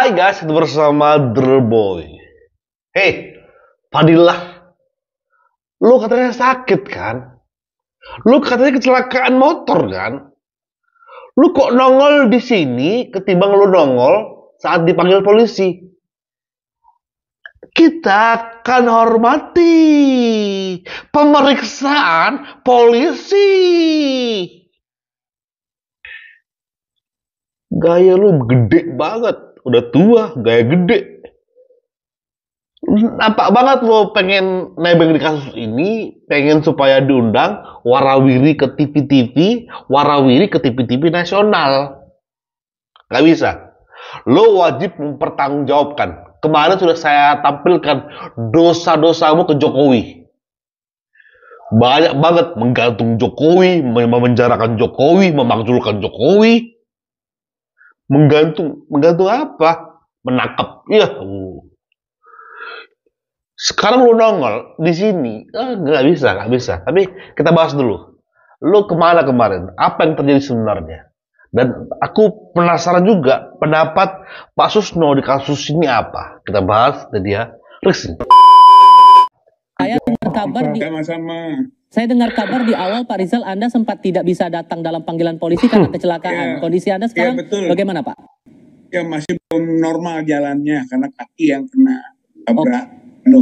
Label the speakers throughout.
Speaker 1: Hai guys, ketemu bersama Boy. Hey, Fadilah, lu katanya sakit kan? Lu katanya kecelakaan motor kan? Lu kok nongol di sini ketimbang lu nongol saat dipanggil polisi? Kita akan hormati pemeriksaan polisi. Gaya lu gede banget, udah tua, gaya gede. Nampak banget lo pengen nebeng di kasus ini, pengen supaya diundang warawiri ke TV-TV, warawiri ke TV-TV nasional. Gak bisa. Lo wajib mempertanggungjawabkan. Kemarin sudah saya tampilkan dosa-dosamu ke Jokowi. Banyak banget menggantung Jokowi, memenjarakan Jokowi, memakzulkan Jokowi. Menggantung apa? Menangkap. Iya. Sekarang lu nongol di sini, nggak bisa. Tapi kita bahas dulu. Lu kemana kemarin? Apa yang terjadi sebenarnya? Dan aku penasaran juga pendapat Pak Susno di kasus ini apa. Kita bahas dan dia Resi.
Speaker 2: Saya dengar kabar saya dengar kabar di awal Pak Rizal Anda sempat tidak bisa datang dalam panggilan polisi karena kecelakaan. Kondisi Anda sekarang bagaimana Pak?
Speaker 3: Ya masih belum normal jalannya karena kaki yang kena tabrak.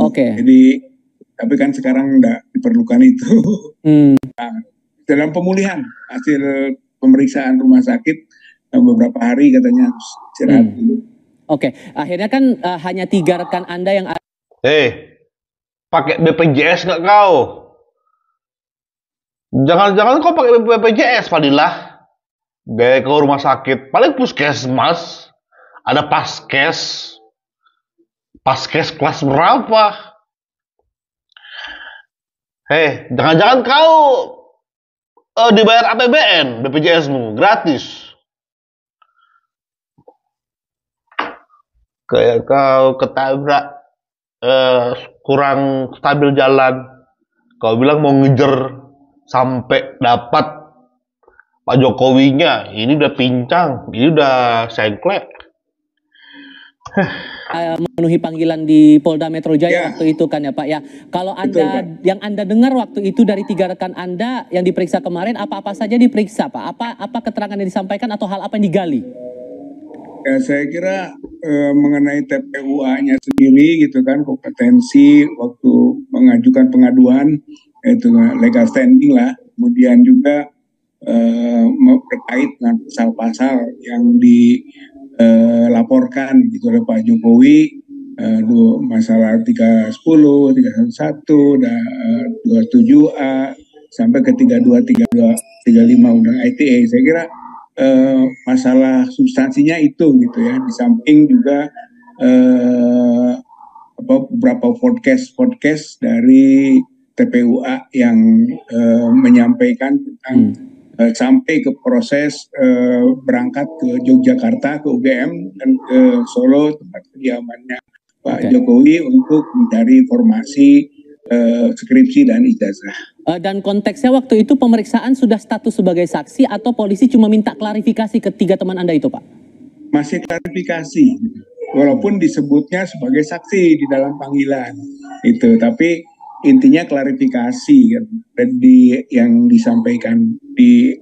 Speaker 2: Oke.
Speaker 3: Jadi tapi kan sekarang udah diperlukan itu. Nah, dalam pemulihan hasil pemeriksaan rumah sakit beberapa hari katanya istirahat dulu.
Speaker 2: Oke, akhirnya kan hanya 3 rekan Anda yang
Speaker 1: pakai BPJS nggak kau? Jangan kau pakai BPJS, Fadilah. Gaya ke rumah sakit, paling puskesmas, ada paskes kelas berapa? Jangan-jangan kau dibayar APBN, BPJS-mu gratis. Kayak kau ketabrak, kurang stabil jalan, kau bilang mau ngejar sampai dapat Pak Jokowinya, ini udah pincang, ini udah sengklek.
Speaker 2: Memenuhi panggilan di Polda Metro Jaya waktu itu kan ya Pak ya. Kalau Anda yang Anda dengar waktu itu dari 3 rekan Anda yang diperiksa kemarin, apa-apa saja diperiksa Pak? Apa keterangan yang disampaikan atau hal apa yang digali?
Speaker 3: Ya saya kira mengenai TPUA-nya sendiri gitu kan, kompetensi waktu mengajukan pengaduan itu legal standing lah. Kemudian juga terkait dengan pasal-pasal yang dilaporkan gitu oleh Pak Jokowi, masalah 310, 311, dan 27A sampai ke 32, 32, 35 Undang ITE. Saya kira masalah substansinya itu gitu ya. Di samping juga beberapa podcast dari TPUA yang menyampaikan tentang sampai ke proses berangkat ke Yogyakarta, ke UGM dan ke Solo tempat kediamannya Pak Jokowi untuk mencari informasi skripsi dan ijazah.
Speaker 2: Dan konteksnya waktu itu pemeriksaan sudah status sebagai saksi atau polisi cuma minta klarifikasi ke 3 teman Anda itu Pak?
Speaker 3: Masih klarifikasi, walaupun disebutnya sebagai saksi di dalam panggilan itu, tapi intinya klarifikasi kan, yang disampaikan di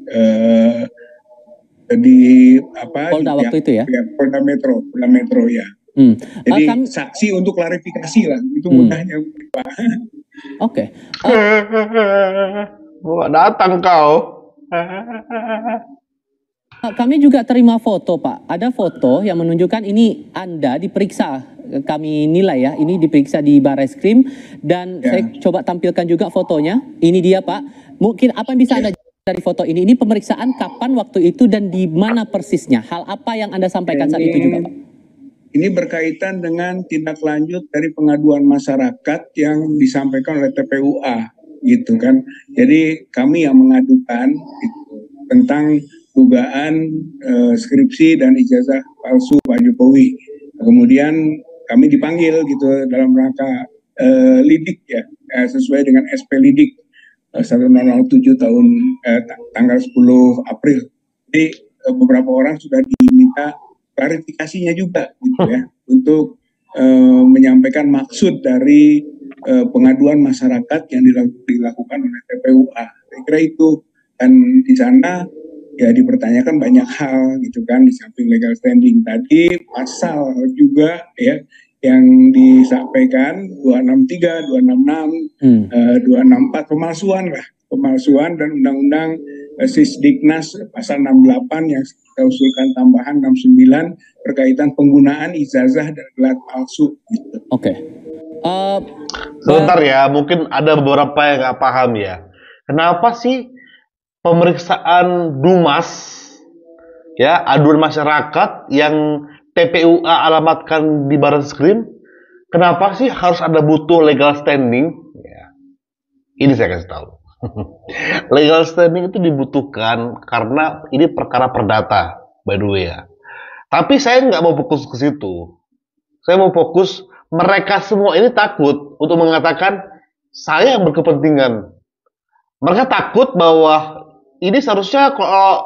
Speaker 2: Polda waktu itu ya?
Speaker 3: Polda Metro ya. Jadi saksi untuk klarifikasi lah, itu mudahnya Pak.
Speaker 2: Oke.
Speaker 1: Datang kau.
Speaker 2: Kami juga terima foto Pak. Ada foto yang menunjukkan ini Anda diperiksa. Kami nilai ya, ini diperiksa di Barreskrim. Dan saya coba tampilkan juga fotonya. Ini dia Pak. Mungkin apa yang bisa Anda dari foto ini? Ini pemeriksaan kapan waktu itu dan di mana persisnya? Hal apa yang Anda sampaikan saat itu juga Pak?
Speaker 3: Ini berkaitan dengan tindak lanjut dari pengaduan masyarakat yang disampaikan oleh TPUA gitu kan. Jadi kami yang mengadukan tentang dugaan skripsi dan ijazah palsu Pak Jokowi. Kemudian kami dipanggil gitu dalam rangka lidik ya, sesuai dengan SP lidik 1007 tahun tanggal 10 April. Jadi beberapa orang sudah diminta klarifikasinya juga gitu ya untuk menyampaikan maksud dari pengaduan masyarakat yang dilakukan oleh TPUA. Saya kira itu, dan di sana ya dipertanyakan banyak hal gitu kan, di samping legal standing tadi, pasal juga ya yang disampaikan 263, 266, 264 pemalsuan dan undang-undang Sisdiknas pasal 68 yang kita usulkan tambahan 69 berkaitan penggunaan ijazah dan gelar palsu gitu.
Speaker 2: Oke.
Speaker 1: Sebentar ya, mungkin ada beberapa yang nggak paham ya. Kenapa sih pemeriksaan Dumas, ya, aduan masyarakat yang TPUA alamatkan di Barreskrim, kenapa sih harus ada butuh legal standing? Ya, ini saya kasih tahu. Legal standing itu dibutuhkan karena ini perkara perdata, by the way ya. Tapi saya nggak mau fokus ke situ. Saya mau fokus, mereka semua ini takut untuk mengatakan saya yang berkepentingan. Mereka takut bahwa ini seharusnya kalau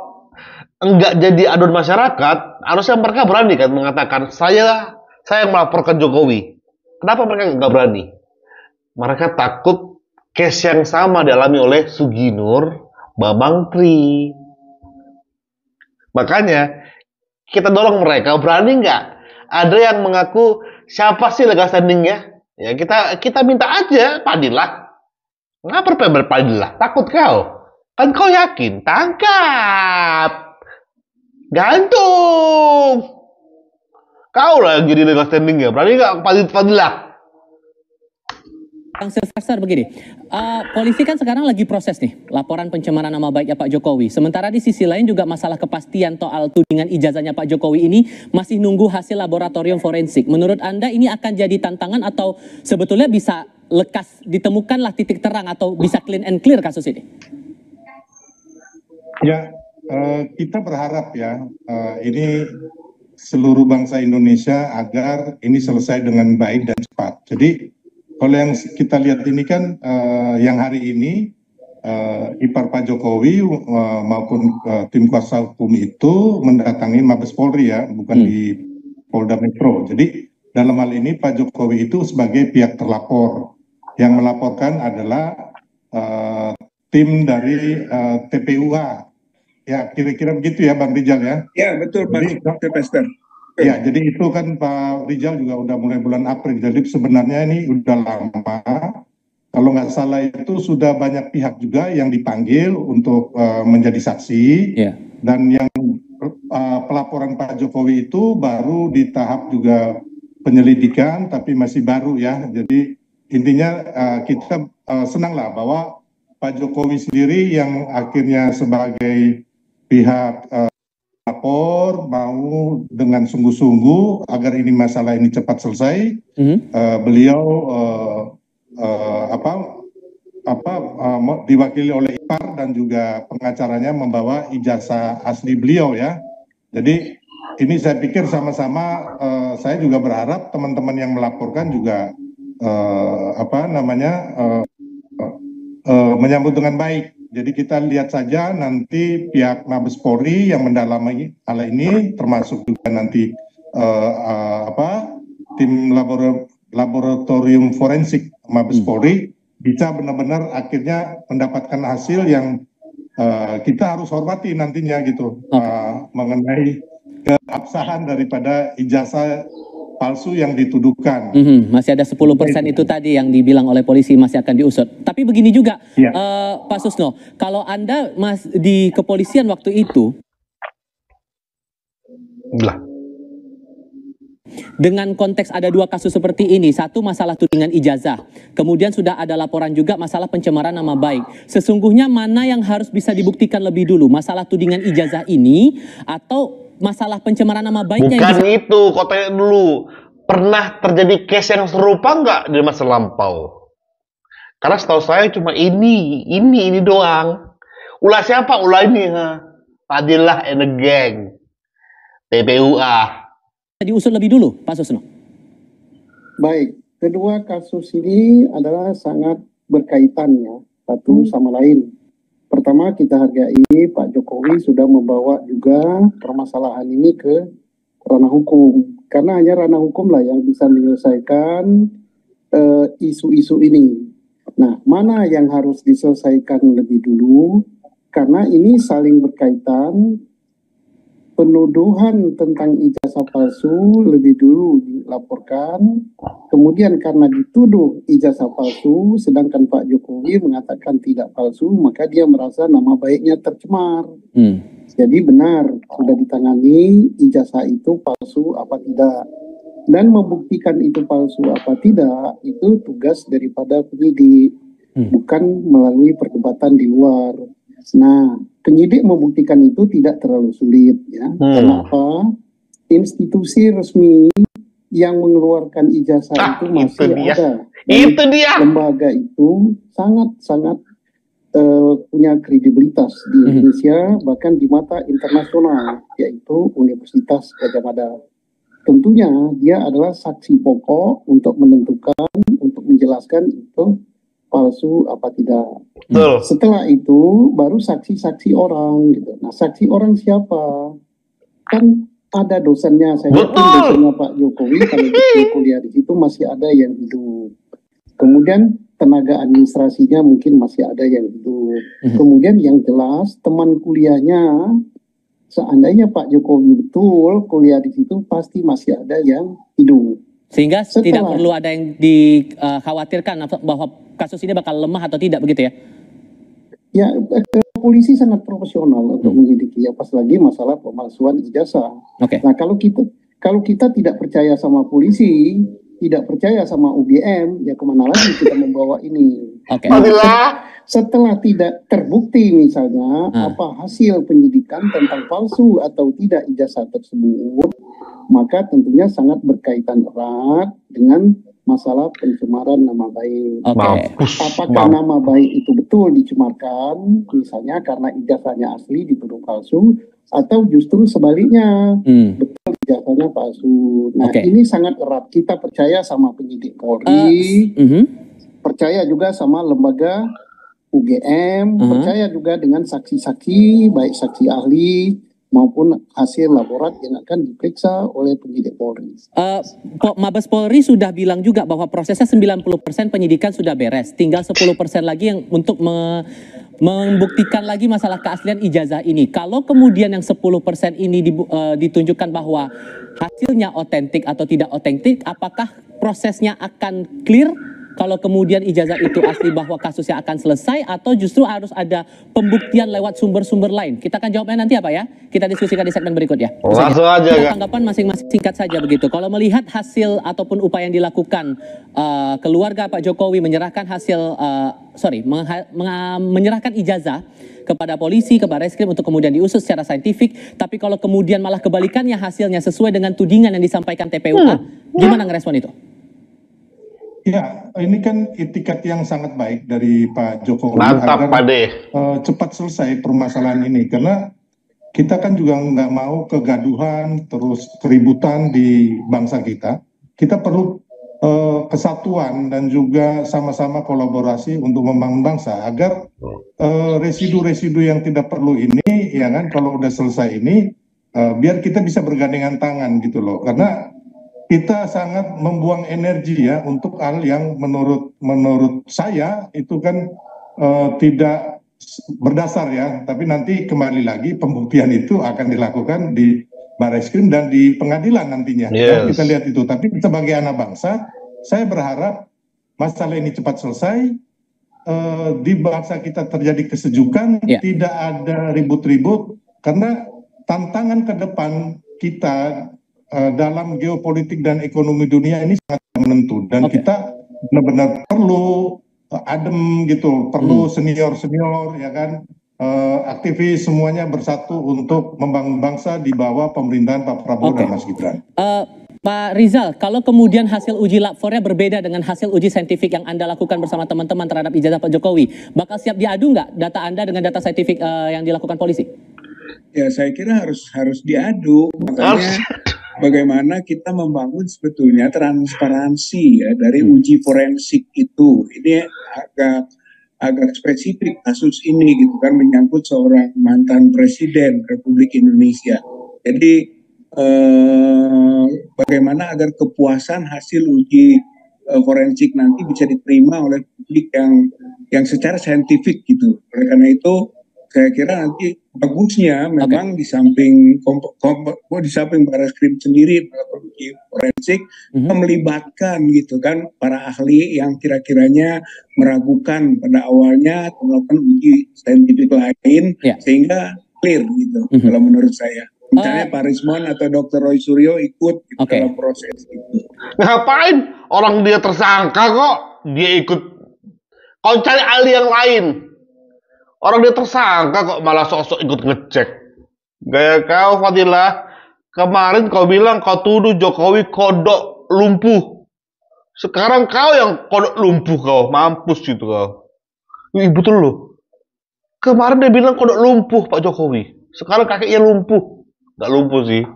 Speaker 1: enggak jadi aduan masyarakat, harusnya mereka berani kan mengatakan saya yang melaporkan Jokowi. Kenapa mereka nggak berani? Mereka takut case yang sama dialami oleh Suginur, Bambang Tri. Makanya kita dorong mereka, berani nggak? Ada yang mengaku siapa sih legal standingnya? Ya kita minta aja Padilah. Ngapa Padilah? Takut kau? Kan kau yakin? Tangkap, gantung. Kau lah yang jadi legal standingnya. Berani nggak Padilah?
Speaker 2: Bang Silvester begini, polisi kan sekarang lagi proses nih laporan pencemaran nama baiknya Pak Jokowi. Sementara di sisi lain juga masalah kepastian soal tudingan ijazahnya Pak Jokowi ini masih nunggu hasil laboratorium forensik. Menurut Anda ini akan jadi tantangan atau sebetulnya bisa lekas ditemukanlah titik terang atau bisa clean and clear kasus ini?
Speaker 4: Ya, kita berharap ya ini seluruh bangsa Indonesia agar ini selesai dengan baik dan cepat. Jadi kalau yang kita lihat ini kan yang hari ini ipar Pak Jokowi maupun tim kuasa hukum itu mendatangi Mabes Polri ya, bukan di Polda Metro. Jadi dalam hal ini Pak Jokowi itu sebagai pihak terlapor. Yang melaporkan adalah tim dari TPUA. Ya kira-kira begitu ya Bang Rijal ya?
Speaker 3: Ya betul Pak Silvester.
Speaker 4: Ya, jadi itu kan Pak Rijal juga udah mulai bulan April. Jadi sebenarnya ini udah lama. Kalau nggak salah itu sudah banyak pihak juga yang dipanggil untuk menjadi saksi.
Speaker 2: Yeah.
Speaker 4: Dan yang pelaporan Pak Jokowi itu baru di tahap juga penyelidikan, tapi masih baru ya. Jadi intinya kita senanglah bahwa Pak Jokowi sendiri yang akhirnya sebagai pihak lapor mau dengan sungguh-sungguh agar ini masalah ini cepat selesai. Beliau diwakili oleh ipar dan juga pengacaranya membawa ijazah asli beliau ya. Jadi ini saya pikir sama-sama saya juga berharap teman-teman yang melaporkan juga menyambut dengan baik. Jadi kita lihat saja nanti pihak Mabes Polri yang mendalami hal ini, termasuk juga nanti tim laboratorium forensik Mabes Polri bisa benar-benar akhirnya mendapatkan hasil yang kita harus hormati nantinya gitu mengenai keabsahan daripada ijazah palsu yang dituduhkan.
Speaker 2: Masih ada 10% itu tadi yang dibilang oleh polisi masih akan diusut. Tapi begini juga, ya. Pak Susno, kalau Anda di kepolisian waktu itu, dengan konteks ada dua kasus seperti ini, satu masalah tudingan ijazah, kemudian sudah ada laporan juga masalah pencemaran nama baik. Sesungguhnya mana yang harus bisa dibuktikan lebih dulu, masalah tudingan ijazah ini atau masalah pencemaran nama baiknya?
Speaker 1: Bukan itu, kau tanya dulu. Pernah terjadi case yang serupa nggak di masa lampau? Karena setahu saya cuma ini doang. Ulah siapa? Ulah ini. Padilah and the gang. TPUA.
Speaker 2: Diusut lebih dulu, Pak Susno.
Speaker 5: Baik, kedua kasus ini adalah sangat berkaitan ya, satu sama lain. Pertama kita hargai Pak Jokowi sudah membawa juga permasalahan ini ke ranah hukum, karena hanya ranah hukum lah yang bisa menyelesaikan isu-isu ini. Nah, mana yang harus diselesaikan lebih dulu? Karena ini saling berkaitan. Penuduhan tentang ijazah palsu lebih dulu dilaporkan, kemudian karena dituduh ijazah palsu, sedangkan Pak Jokowi mengatakan tidak palsu, maka dia merasa nama baiknya tercemar. Jadi benar, sudah ditangani ijazah itu palsu apa tidak. Dan membuktikan itu palsu apa tidak, itu tugas daripada penyidik, bukan melalui perdebatan di luar. Nah, penyidik membuktikan itu tidak terlalu sulit, ya. Kenapa? Institusi resmi yang mengeluarkan ijazah itu masih ada.
Speaker 1: Itu dia.
Speaker 5: Lembaga itu sangat-sangat punya kredibilitas di Indonesia, bahkan di mata internasional, yaitu Universitas Gadjah Mada. Tentunya dia adalah saksi pokok untuk menentukan, untuk menjelaskan itu palsu apa tidak. Setelah itu baru saksi-saksi orang gitu. Nah, saksi orang siapa? Kan ada dosennya, saya yakin dosennya Pak Jokowi kalau dia kuliah di situ masih ada yang hidup. Kemudian tenaga administrasinya mungkin masih ada yang hidup. Kemudian yang jelas teman kuliahnya, seandainya Pak Jokowi betul kuliah di situ pasti masih ada yang hidup.
Speaker 2: Sehingga tidak perlu ada yang dikhawatirkan bahwa kasus ini bakal lemah atau tidak, begitu ya?
Speaker 5: Ya, polisi sangat profesional untuk menyelidiki, pas lagi masalah pemalsuan ijazah. Nah, kalau kita tidak percaya sama polisi, tidak percaya sama UGM, ya kemana lagi kita membawa ini? Setelah tidak terbukti misalnya apa hasil penyidikan tentang palsu atau tidak ijazah tersebut, maka tentunya sangat berkaitan erat dengan masalah pencemaran nama baik. Apakah nama baik itu betul dicemarkan, misalnya karena ijazahnya asli dituduh palsu, atau justru sebaliknya, betul ijazahnya palsu. Nah, ini sangat erat. Kita percaya sama penyidik Polri, percaya juga sama lembaga UGM, percaya juga dengan saksi-saksi, baik saksi ahli maupun hasil laborat yang akan diperiksa oleh penyidik Polri.
Speaker 2: Mabes Polri sudah bilang juga bahwa prosesnya 90% penyidikan sudah beres. Tinggal 10% lagi yang untuk membuktikan lagi masalah keaslian ijazah ini. Kalau kemudian yang 10% ini ditunjukkan bahwa hasilnya otentik atau tidak otentik, apakah prosesnya akan clear? Kalau kemudian ijazah itu asli bahwa kasusnya akan selesai, atau justru harus ada pembuktian lewat sumber-sumber lain? Kita akan jawabnya nanti apa ya? Kita diskusikan di segmen berikutnya.
Speaker 1: Langsung aja kan.
Speaker 2: Tanggapan masing-masing singkat saja begitu. Kalau melihat hasil ataupun upaya yang dilakukan keluarga Pak Jokowi menyerahkan hasil, menyerahkan ijazah kepada polisi, ke Barreskrim untuk kemudian diusut secara saintifik. Tapi kalau kemudian malah kebalikannya hasilnya sesuai dengan tudingan yang disampaikan TPUA, gimana ngerespon itu?
Speaker 4: Ya, ini kan itikat yang sangat baik dari Pak Jokowi
Speaker 1: agar
Speaker 4: cepat selesai permasalahan ini. Karena kita kan juga nggak mau kegaduhan, terus keributan di bangsa kita. Kita perlu kesatuan dan juga sama-sama kolaborasi untuk membangun bangsa. Agar residu-residu yang tidak perlu ini, ya kan, kalau udah selesai ini, biar kita bisa bergandengan tangan gitu loh. Karena kita sangat membuang energi ya untuk hal yang menurut saya itu kan tidak berdasar ya, tapi nanti kembali lagi pembuktian itu akan dilakukan di Barreskrim dan di pengadilan nantinya. Ya, kita lihat itu. Tapi sebagai anak bangsa, saya berharap masalah ini cepat selesai, di bangsa kita terjadi kesejukan, tidak ada ribut-ribut, karena tantangan ke depan kita dalam geopolitik dan ekonomi dunia ini sangat menentu, dan kita benar-benar perlu adem gitu, perlu senior-senior ya kan, aktivis semuanya bersatu untuk membangun bangsa di bawah pemerintahan Pak Prabowo dan Mas Gibran.
Speaker 2: Pak Rizal, kalau kemudian hasil uji labornya berbeda dengan hasil uji saintifik yang Anda lakukan bersama teman-teman terhadap ijazah Pak Jokowi, bakal siap diadu nggak data Anda dengan data saintifik yang dilakukan polisi?
Speaker 3: Ya, saya kira harus diadu. Makanya bagaimana kita membangun sebetulnya transparansi ya dari uji forensik itu. Ini agak spesifik kasus ini gitu kan, menyangkut seorang mantan presiden Republik Indonesia. Jadi bagaimana agar kepuasan hasil uji forensik nanti bisa diterima oleh publik yang secara saintifik gitu. Oleh karena itu saya kira nanti bagusnya memang di samping di samping Barreskrim sendiri melakukan uji forensik, melibatkan gitu kan para ahli yang kira-kiranya meragukan pada awalnya atau melakukan uji saintifik lain sehingga clear gitu kalau menurut saya. Misalnya Pak Rismon atau Dr. Roy Suryo ikut gitu dalam proses itu.
Speaker 1: Ngapain? Orang dia tersangka kok dia ikut. Kau cari ahli yang lain. Orang dia tersangka kok malah sok-sok ikut ngecek. Gaya kau Fadilah, kemarin kau bilang kau tuduh Jokowi kodok lumpuh. Sekarang kau yang kodok lumpuh kau, mampus gitu kau. Betul loh. Kemarin dia bilang kodok lumpuh Pak Jokowi. Sekarang kakinya lumpuh. Gak lumpuh sih.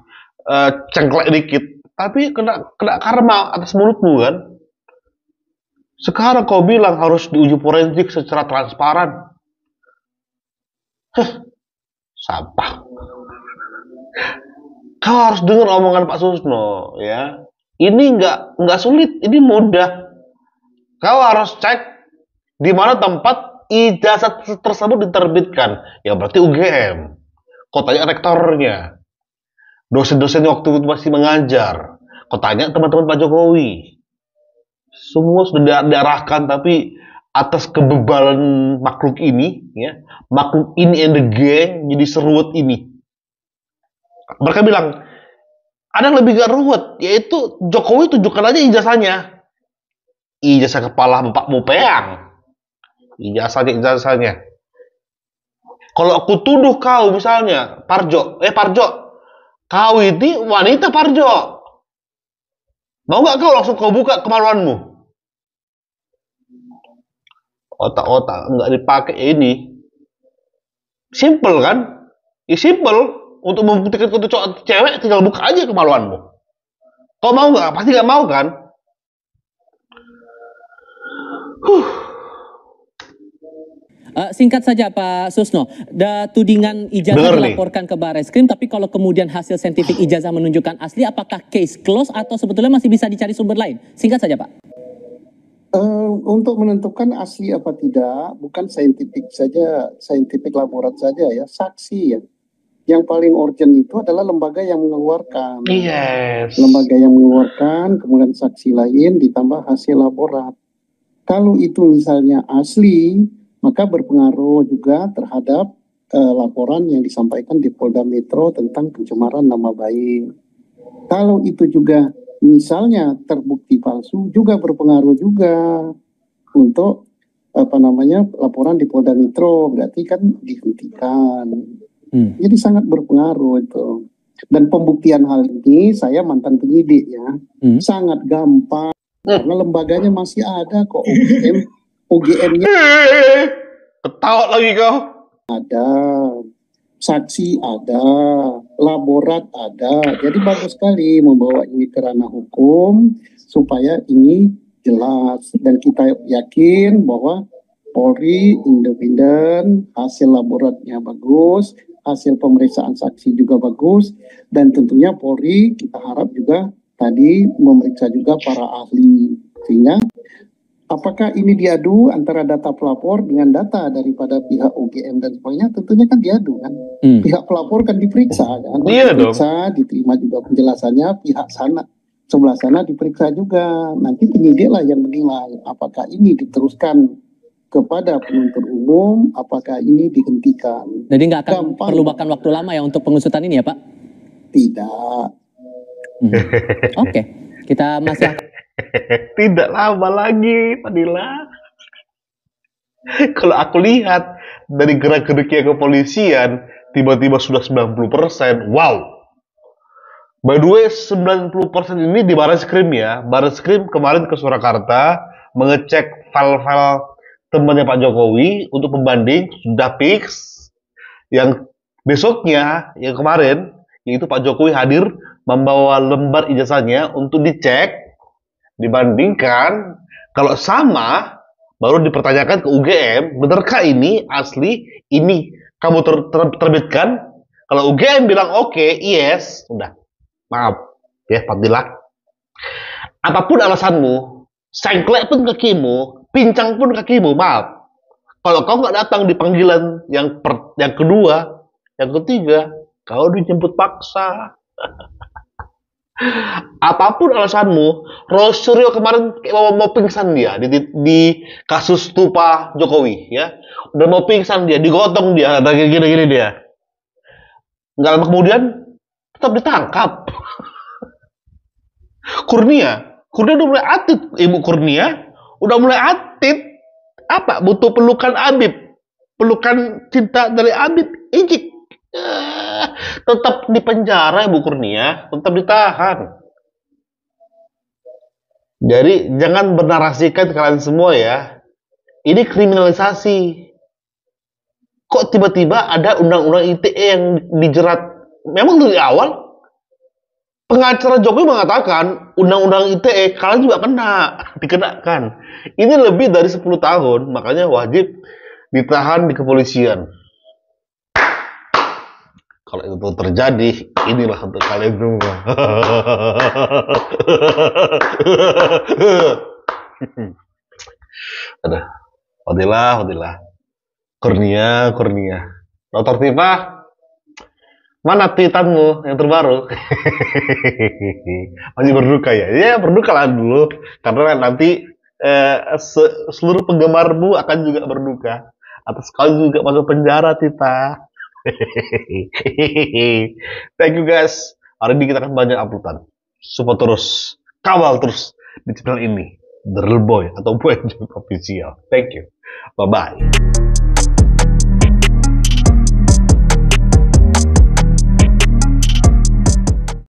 Speaker 1: Cengklek dikit. Tapi kena karma atas mulutmu kan. Sekarang kau bilang harus diuji forensik secara transparan. Sampah. Kau harus dengar omongan Pak Susno ya. Ini nggak sulit, ini mudah. Kau harus cek di mana tempat ijazah tersebut diterbitkan. Ya berarti UGM. Kau tanya rektornya. Dosen-dosen waktu itu masih mengajar. Kau tanya teman-teman Pak Jokowi. Semua sudah diarahkan, tapi atas kebebalan makhluk ini, ya, makhluk ini and the gang jadi seruat ini. Mereka bilang ada yang lebih gak ruwet, yaitu Jokowi tunjukkan aja ijazahnya. Ijazah kepala Pak Mupeang. Ijazahnya. Kalau aku tuduh kau misalnya, Parjo, kau ini wanita Parjo. Mau gak kau langsung kau buka kemaluanmu? Otak-otak nggak dipakai ini. Simple kan? Ya simple. Untuk membuktikan kau itu cowok cewek, tinggal buka aja kemaluanmu. Kau mau nggak? Pasti nggak mau kan?
Speaker 2: Singkat saja Pak Susno, tudingan ijazah dilaporkan ke Barreskrim, tapi kalau kemudian hasil saintifik ijazah menunjukkan asli, apakah case close atau sebetulnya masih bisa dicari sumber lain? Singkat saja Pak.
Speaker 5: Untuk menentukan asli apa tidak, bukan saintifik saja, saintifik laborat saja ya, saksi ya. Yang paling urgent itu adalah lembaga yang mengeluarkan.
Speaker 1: Yes.
Speaker 5: Lembaga yang mengeluarkan, kemudian saksi lain ditambah hasil laborat. Kalau itu misalnya asli, maka berpengaruh juga terhadap laporan yang disampaikan di Polda Metro tentang pencemaran nama baik. Kalau itu juga misalnya terbukti palsu, juga berpengaruh juga untuk laporan di Polda Metro, berarti kan dihentikan. Jadi sangat berpengaruh itu. Dan pembuktian hal ini, saya mantan penyidik ya, sangat gampang karena lembaganya masih ada kok. UGM-nya
Speaker 1: ketawa lagi kau.
Speaker 5: Ada, saksi ada, laborat ada. Jadi bagus sekali membawa ini ke ranah hukum supaya ini jelas dan kita yakin bahwa Polri independen, hasil laboratnya bagus, hasil pemeriksaan saksi juga bagus, dan tentunya Polri kita harap juga tadi memeriksa juga para ahli, sehingga apakah ini diadu antara data pelapor dengan data daripada pihak UGM dan sebagainya, tentunya kan diadu kan. Pihak pelapor kan diperiksa kan, diperiksa, diterima juga penjelasannya, pihak sana sebelah sana diperiksa juga, nanti penyidiklah yang menilai apakah ini diteruskan kepada penuntut umum, apakah ini dihentikan.
Speaker 2: Jadi nggak akan perlu makan waktu lama ya untuk pengusutan ini ya Pak?
Speaker 5: Tidak.
Speaker 2: Oke, kita masih
Speaker 1: tidak lama lagi, Fadila. Kalau aku lihat dari gerak-geriknya kepolisian, tiba-tiba sudah 90%. Wow. By the way, 90% ini di Barreskrim ya. Barreskrim kemarin ke Surakarta mengecek file-file temannya Pak Jokowi untuk pembanding, sudah fix. Yang besoknya, yang kemarin, yaitu Pak Jokowi hadir membawa lembar ijazahnya untuk dicek, dibandingkan. Kalau sama, baru dipertanyakan ke UGM, benarkah ini asli, ini kamu terbitkan? Kalau UGM bilang oke, yes, udah. Maaf, ya Fadilah. Apapun alasanmu, sengklek pun kakimu, pincang pun kakimu, maaf. Kalau kau nggak datang di panggilan yang kedua, yang ketiga, kau dijemput paksa. Apapun alasanmu, Rosario kemarin mau pingsan dia di kasus stupa Jokowi, ya. Udah mau pingsan dia, digotong dia, ada gini-gini dia. Nggak lama kemudian tetap ditangkap. Kurnia udah mulai atit, Ibu Kurnia udah mulai atit. Apa? Butuh pelukan Habib, pelukan cinta dari Habib, ijik. Tetap di penjara Ibu Kurnia, tetap ditahan. Jadi jangan bernarasikan kalian semua ya. Ini kriminalisasi. Kok tiba-tiba ada undang-undang ITE yang dijerat? Memang dari awal pengacara Jokowi mengatakan undang-undang ITE kalian juga dikenakan. Ini lebih dari 10 tahun, makanya wajib ditahan di kepolisian. Kalau itu terjadi, inilah untuk kalian semua. Ada Fadilah. Kurnia. Dr. Tifa, mana tweetanmu yang terbaru? Masih berduka ya? Ya berduka lah dulu, karena nanti seluruh penggemarmu akan juga berduka atas kau juga masuk penjara, Tita. Thank you guys. Hari ini kita akan banyak uploadan. Support terus, kawal terus di channel ini, The Real Boy atau Boy Official. Thank you. Bye bye.